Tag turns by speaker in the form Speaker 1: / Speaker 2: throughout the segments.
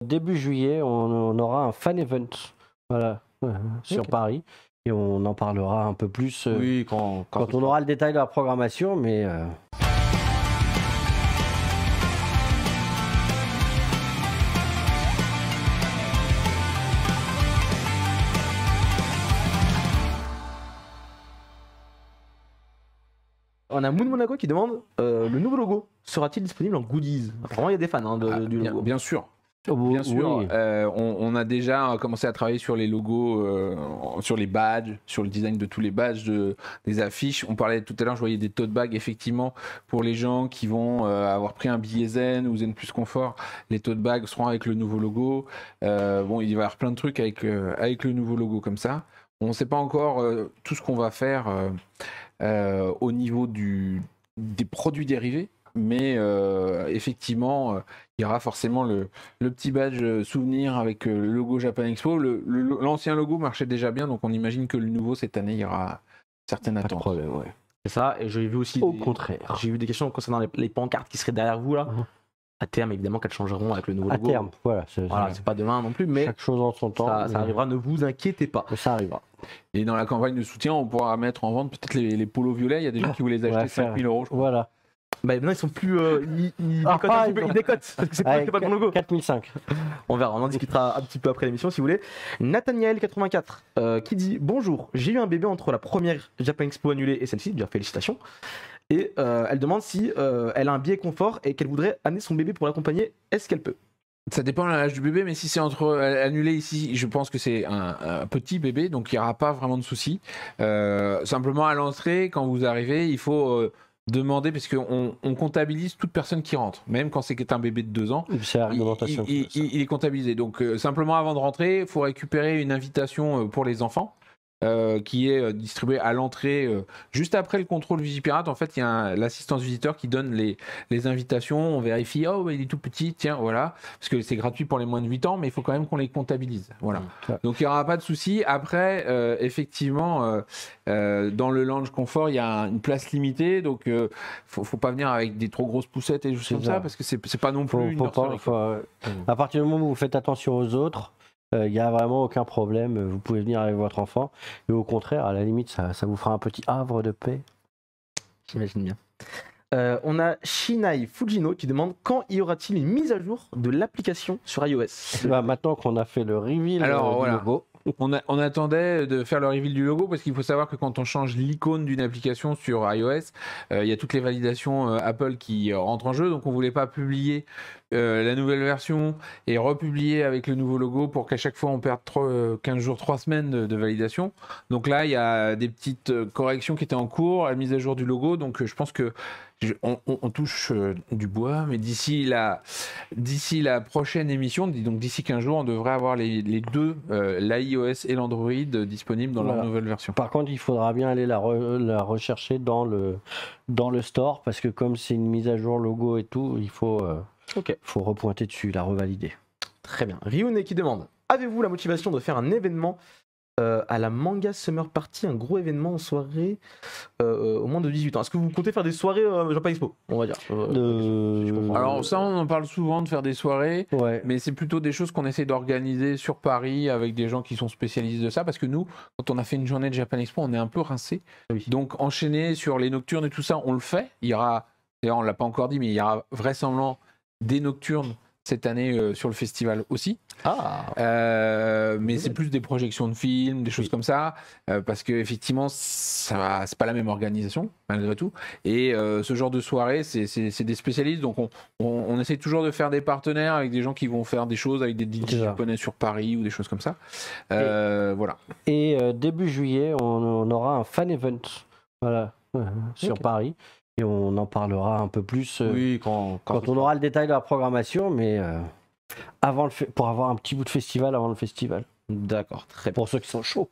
Speaker 1: Début juillet, on aura un fan event, voilà, sur Paris, et on en parlera un peu plus
Speaker 2: Oui,
Speaker 1: quand on aura le détail de la programmation, mais
Speaker 2: On a Moon Monaco qui demande le nouveau logo sera-t-il disponible en goodies? Apparemment, il y a des fans du logo.
Speaker 3: Bien sûr.
Speaker 1: oui.
Speaker 3: Bien sûr, on a déjà commencé à travailler sur les logos, sur les badges, sur le design de tous les badges, des affiches. On parlait tout à l'heure, je voyais des tote bags, effectivement, pour les gens qui vont avoir pris un billet Zen ou Zen Plus Confort. Les tote bags seront avec le nouveau logo. Bon, il va y avoir plein de trucs avec le nouveau logo comme ça. On ne sait pas encore tout ce qu'on va faire au niveau des produits dérivés. Mais effectivement, il y aura forcément le petit badge souvenir avec le logo Japan Expo. L'ancien logo marchait déjà bien, donc on imagine que le nouveau cette année, il y aura certaines attentes.
Speaker 1: Pas de problème, ouais.
Speaker 2: C'est ça, et j'ai vu aussi
Speaker 1: Au contraire.
Speaker 2: J'ai vu des questions concernant les pancartes qui seraient derrière vous là. À terme, évidemment, qu'elles changeront avec le nouveau logo.
Speaker 1: À terme, voilà.
Speaker 2: C'est pas demain non plus, mais
Speaker 1: chaque chose en son temps.
Speaker 2: Ça arrivera, ne vous inquiétez pas.
Speaker 1: Ça arrivera.
Speaker 3: Et dans la campagne de soutien, on pourra mettre en vente peut-être les polos violets. Il y a des gens qui voulaient les acheter 5 000 €. Je crois.
Speaker 1: Voilà.
Speaker 2: Bah maintenant ils sont plus ils décotent un petit peu, ils décotent parce que c'est pas le bon logo.
Speaker 1: 4005.
Speaker 2: On verra, on en discutera un petit peu après l'émission si vous voulez. Nathaniel 84 qui dit bonjour, j'ai eu un bébé entre la première Japan Expo annulée et celle-ci, déjà félicitations. Et elle demande si elle a un billet confort et qu'elle voudrait amener son bébé pour l'accompagner, est-ce qu'elle peut?
Speaker 3: Ça dépend de l'âge du bébé, mais si c'est annulé ici, je pense que c'est un petit bébé, donc il n'y aura pas vraiment de souci. Simplement à l'entrée, quand vous arrivez, il faut demander, parce qu'on comptabilise toute personne qui rentre, même quand c'est un bébé de 2 ans.
Speaker 1: C'est la réglementation.
Speaker 3: Il est comptabilisé. Donc simplement avant de rentrer, il faut récupérer une invitation pour les enfants. Qui est distribué à l'entrée juste après le contrôle Vigipirate. En fait, il y a l'assistance visiteur qui donne les invitations. On vérifie, oh, bah, il est tout petit, tiens, voilà. Parce que c'est gratuit pour les moins de 8 ans, mais il faut quand même qu'on les comptabilise. Voilà. Donc, il n'y aura pas de souci. Après, effectivement, dans le lounge confort, il y a une place limitée. Donc, il ne faut pas venir avec des trop grosses poussettes et juste comme ça, parce que c'est pas non plus une nurserie.
Speaker 1: À partir du moment où vous faites attention aux autres, il n'y a vraiment aucun problème, vous pouvez venir avec votre enfant, et au contraire, à la limite, ça vous fera un petit havre de paix.
Speaker 2: J'imagine bien. On a Shinai Fujino qui demande quand y aura-t-il une mise à jour de l'application sur iOS?
Speaker 1: Maintenant qu'on a fait le reveal du logo.
Speaker 3: On attendait de faire le reveal du logo parce qu'il faut savoir que quand on change l'icône d'une application sur iOS, il y a toutes les validations Apple qui rentrent en jeu, donc on voulait pas publier la nouvelle version et republier avec le nouveau logo pour qu'à chaque fois on perde 15 jours, 3 semaines de validation. Donc là, il y a des petites corrections qui étaient en cours, la mise à jour du logo, donc je pense que on touche du bois, mais d'ici la prochaine émission, donc d'ici 15 jours, on devrait avoir les deux, l'iOS et l'Android disponibles dans leur nouvelle version.
Speaker 1: Par contre, il faudra bien aller la rechercher dans le store, parce que comme c'est une mise à jour logo et tout, il faut repointer dessus, la revalider.
Speaker 2: Très bien. Ryune qui demande, avez-vous la motivation de faire un événement à la Manga Summer Party, un gros événement en soirée au moins de 18 ans? Est-ce que vous comptez faire des soirées Japan Expo, on va dire
Speaker 3: Alors ça, on en parle souvent de faire des soirées, mais c'est plutôt des choses qu'on essaie d'organiser sur Paris avec des gens qui sont spécialistes de ça, parce que nous, quand on a fait une journée de Japan Expo, on est un peu rincé. Donc enchaîner sur les nocturnes et tout ça, on le fait. Il y aura, d'ailleurs on l'a pas encore dit, mais il y aura vraisemblablement des nocturnes cette année sur le festival aussi. Mais c'est plus des projections de films, des choses comme ça, parce que effectivement, c'est pas la même organisation malgré tout. Et ce genre de soirée, c'est des spécialistes, donc on essaie toujours de faire des partenaires avec des gens qui vont faire des choses avec des DJ japonais sur Paris ou des choses comme ça. Voilà.
Speaker 1: Et début juillet, on aura un fan event, sur Paris. Et on en parlera un peu plus quand on aura le détail de la programmation, mais pour avoir un petit bout de festival avant le festival.
Speaker 2: D'accord, très bien.
Speaker 1: Pour ceux qui sont chauds.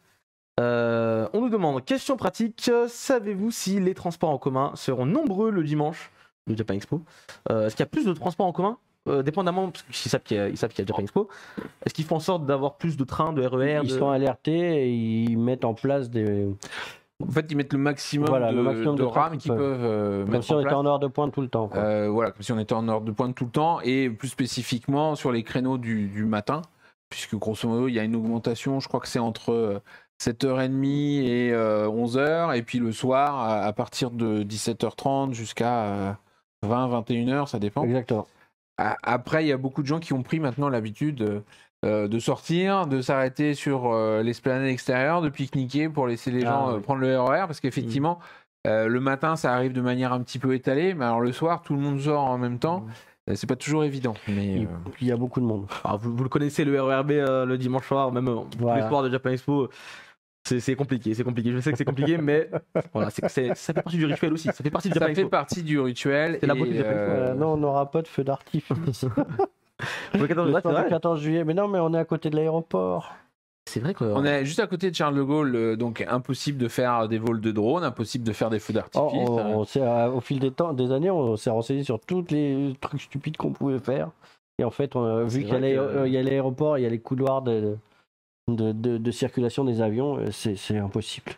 Speaker 2: On nous demande, question pratique, savez-vous si les transports en commun seront nombreux le dimanche de Japan Expo? Est-ce qu'il y a plus de transports en commun dépendamment, parce qu'ils savent qu'il y a Japan Expo, est-ce qu'ils font en sorte d'avoir plus de trains, de RER?
Speaker 1: Ils sont alertés et ils mettent en place
Speaker 3: En fait, ils mettent le maximum de rames qu'ils peuvent
Speaker 1: mettre en place. Comme si on était en heure de pointe tout le temps.
Speaker 3: Voilà, comme si on était en heure de pointe tout le temps, et plus spécifiquement sur les créneaux du matin, puisque grosso modo, il y a une augmentation, je crois que c'est entre 7h30 et 11h, et puis le soir, à partir de 17h30 jusqu'à 20-21h, ça dépend.
Speaker 1: Exactement.
Speaker 3: Après, il y a beaucoup de gens qui ont pris maintenant l'habitude de sortir, de s'arrêter sur l'esplanade extérieure, de pique-niquer pour laisser les gens prendre le RER, parce qu'effectivement, le matin, ça arrive de manière un petit peu étalée, mais alors le soir, tout le monde sort en même temps. C'est pas toujours évident. Mais
Speaker 1: il y a beaucoup de monde.
Speaker 2: Alors, vous le connaissez, le RERB le dimanche soir, même tous les soirs de Japan Expo. C'est compliqué, c'est compliqué. Je sais que c'est compliqué, mais voilà, ça fait partie du rituel aussi. Ça fait partie du Japan Expo.
Speaker 3: Ça fait partie du rituel.
Speaker 2: C'est la beauté du Japan Expo.
Speaker 1: Non, on n'aura pas de feu d'artifice. Le 14 juillet, mais non, mais on est à côté de l'aéroport.
Speaker 2: C'est vrai
Speaker 3: qu'on est juste à côté de Charles de Gaulle, donc impossible de faire des vols de drone, impossible de faire des feux d'artifice.
Speaker 1: Au fil des années, on s'est renseigné sur tous les trucs stupides qu'on pouvait faire. Et en fait, vu qu'il y a l'aéroport, il y a les couloirs de circulation des avions, c'est impossible.